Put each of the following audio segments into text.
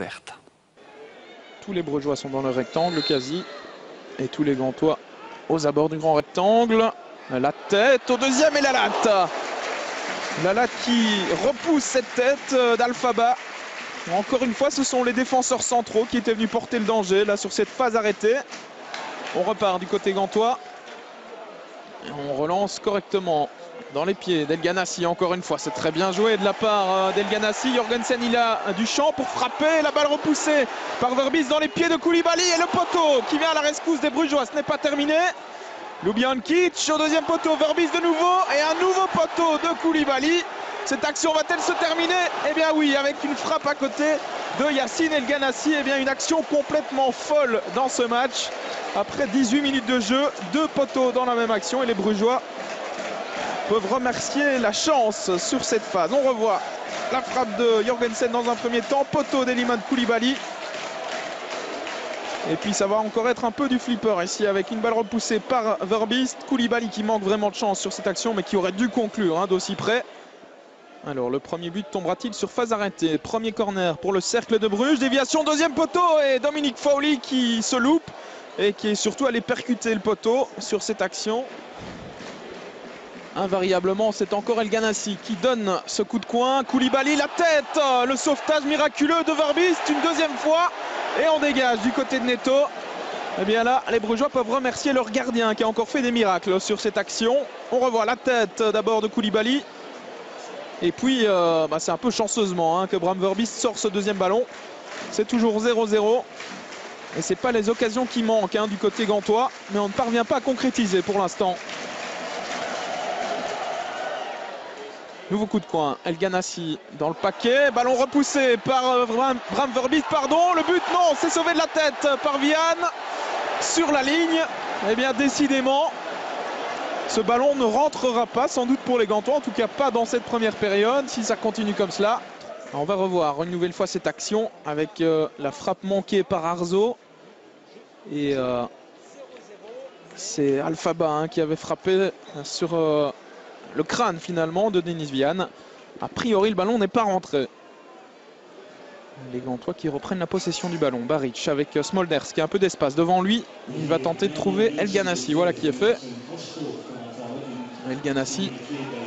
verte. Tous les Brugeois sont dans le rectangle quasi. Et tous les Gantois aux abords du grand rectangle. La tête au deuxième et la latte. La latte qui repousse cette tête d'Alphaba. Encore une fois, ce sont les défenseurs centraux qui étaient venus porter le danger là sur cette phase arrêtée. On repart du côté gantois. Et on relance correctement dans les pieds d'El Ganassi. Encore une fois, c'est très bien joué de la part d'El Ganassi. Jorgensen, il a du champ pour frapper. La balle repoussée par Verbis dans les pieds de Koulibaly. Et le poteau qui vient à la rescousse des Brugeois. Ce n'est pas terminé. Ljubijankic au deuxième poteau. Verbis de nouveau. Et un nouveau poteau de Koulibaly. Cette action va-t-elle se terminer? Eh bien oui, avec une frappe à côté de Yacine El Ganassi. Eh bien une action complètement folle dans ce match. Après 18 minutes de jeu, 2 poteaux dans la même action. Et les Brugeois peuvent remercier la chance sur cette phase. On revoit la frappe de Jorgensen dans un premier temps. Poteau d'Elimane Koulibaly. Et puis ça va encore être un peu du flipper ici avec une balle repoussée par Verbis. Koulibaly qui manque vraiment de chance sur cette action mais qui aurait dû conclure d'aussi près. Alors le premier but tombera-t-il sur phase arrêtée? Premier corner pour le Cercle de Bruges. Déviation, deuxième poteau et Dominique Fowley qui se loupe et qui est surtout allé percuter le poteau sur cette action. Invariablement, c'est encore El Ganassi qui donne ce coup de coin. Koulibaly, la tête, le sauvetage miraculeux de Verbis une deuxième fois. Et on dégage du côté de Neto. Et bien là, les Brugeois peuvent remercier leur gardien qui a encore fait des miracles sur cette action. On revoit la tête d'abord de Koulibaly. Et puis, c'est un peu chanceusement que Bram Verbis sort ce deuxième ballon. C'est toujours 0-0. Et ce n'est pas les occasions qui manquent du côté gantois. Mais on ne parvient pas à concrétiser pour l'instant. Nouveau coup de coin, El Ganassi dans le paquet. Ballon repoussé par Bram Verbis, pardon. Le but, non, c'est sauvé de la tête par Vian. Sur la ligne, eh bien décidément, ce ballon ne rentrera pas, sans doute pour les Gantois. En tout cas, pas dans cette première période, si ça continue comme cela. On va revoir une nouvelle fois cette action avec la frappe manquée par Arzo. Et c'est Alphaba qui avait frappé sur le crâne finalement de Denis Vian. A priori, le ballon n'est pas rentré. Les Gantois qui reprennent la possession du ballon. Baric avec Smolders qui a un peu d'espace devant lui. Il va tenter de trouver El Ganassi. Voilà qui est fait. El Ganassi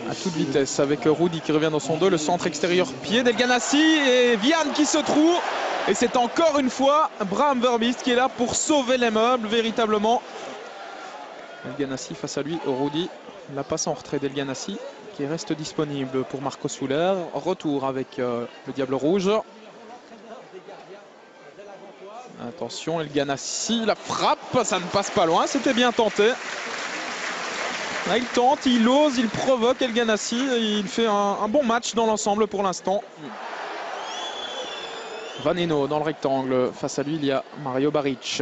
à toute vitesse avec Rudy qui revient dans son dos. Le centre extérieur pied d'El Ganassi et Vian qui se trouve. Et c'est encore une fois Bram Verbis qui est là pour sauver les meubles véritablement. El Ganassi face à lui, Rudy. La passe en retrait d'El Ganassi qui reste disponible pour Marco Soler. Retour avec le Diable Rouge. Attention, El Ganassi, la frappe, ça ne passe pas loin, c'était bien tenté. Là, il tente, il ose, il provoque El Ganassi. Il fait un bon match dans l'ensemble pour l'instant. Vaneno dans le rectangle. Face à lui, il y a Mario Baric.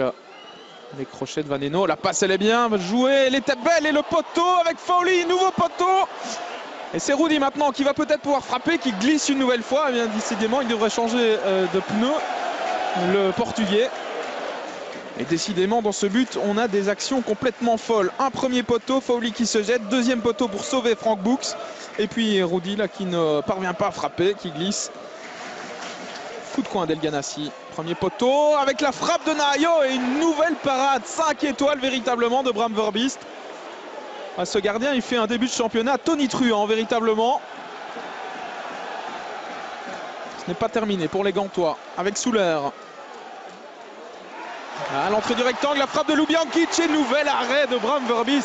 Les crochets de Vaneno, la passe elle est bien jouée, elle était belle et le poteau avec Fowley, nouveau poteau. Et c'est Rudy maintenant qui va peut-être pouvoir frapper, qui glisse une nouvelle fois. Et bien décidément, il devrait changer de pneu, le Portugais. Et décidément, dans ce but, on a des actions complètement folles. Un premier poteau, Fowley qui se jette, deuxième poteau pour sauver Frank Books. Et puis Rudy là qui ne parvient pas à frapper, qui glisse. Coup de coin d'El Ganassi. Premier poteau avec la frappe de Nahayo et une nouvelle parade 5 étoiles véritablement de Bram Verbis. Ce gardien il fait un début de championnat tonitruant véritablement. Ce n'est pas terminé pour les Gantois avec Souler. À l'entrée du rectangle, la frappe de Ljubijankic et nouvel arrêt de Bram Verbis.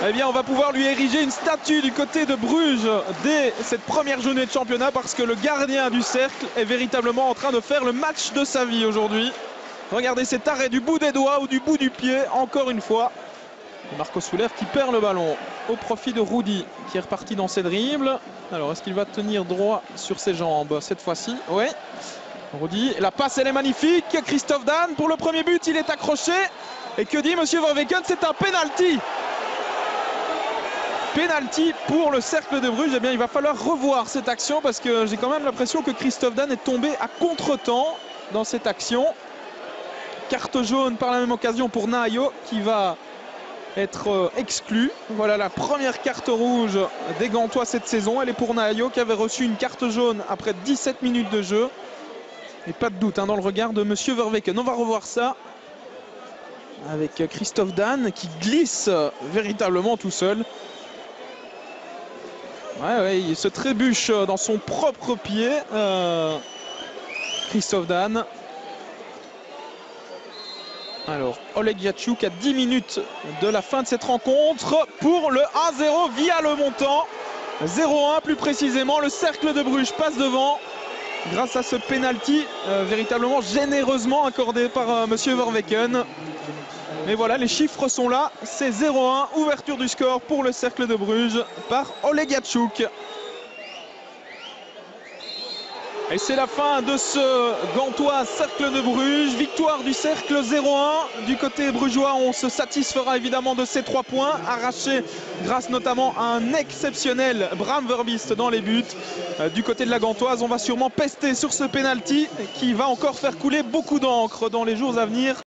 Eh bien, on va pouvoir lui ériger une statue du côté de Bruges dès cette première journée de championnat parce que le gardien du cercle est véritablement en train de faire le match de sa vie aujourd'hui. Regardez cet arrêt du bout des doigts ou du bout du pied, encore une fois. Marco Soler qui perd le ballon au profit de Rudy qui est reparti dans ses dribbles. Alors, est-ce qu'il va tenir droit sur ses jambes cette fois-ci? Oui. Rudy, la passe elle est magnifique. Christophe Dan pour le premier but, il est accroché. Et que dit Monsieur Verweken? C'est un penalty. Penalty pour le Cercle de Bruges. Eh bien, il va falloir revoir cette action parce que j'ai quand même l'impression que Christophe Dan est tombé à contre-temps dans cette action. Carte jaune par la même occasion pour Nahayo qui va être exclu. Voilà la première carte rouge des Gantois cette saison. Elle est pour Nahayo qui avait reçu une carte jaune après 17 minutes de jeu. Et pas de doute dans le regard de Monsieur Verweken. On va revoir ça avec Christophe Dan qui glisse véritablement tout seul. Ouais, il se trébuche dans son propre pied. Christophe Dan. Alors, Oleg Yachuk à 10 minutes de la fin de cette rencontre pour le 1-0 via le montant. 0-1 plus précisément. Le Cercle de Bruges passe devant grâce à ce penalty véritablement généreusement accordé par Monsieur Verweken. Mais voilà, les chiffres sont là. C'est 0-1, ouverture du score pour le Cercle de Bruges par Oleg Yachuk. Et c'est la fin de ce Gantois Cercle de Bruges. Victoire du Cercle 0-1. Du côté brugeois, on se satisfera évidemment de ces 3 points arrachés grâce notamment à un exceptionnel Bram Verbiest dans les buts. Du côté de la Gantoise, on va sûrement pester sur ce penalty qui va encore faire couler beaucoup d'encre dans les jours à venir.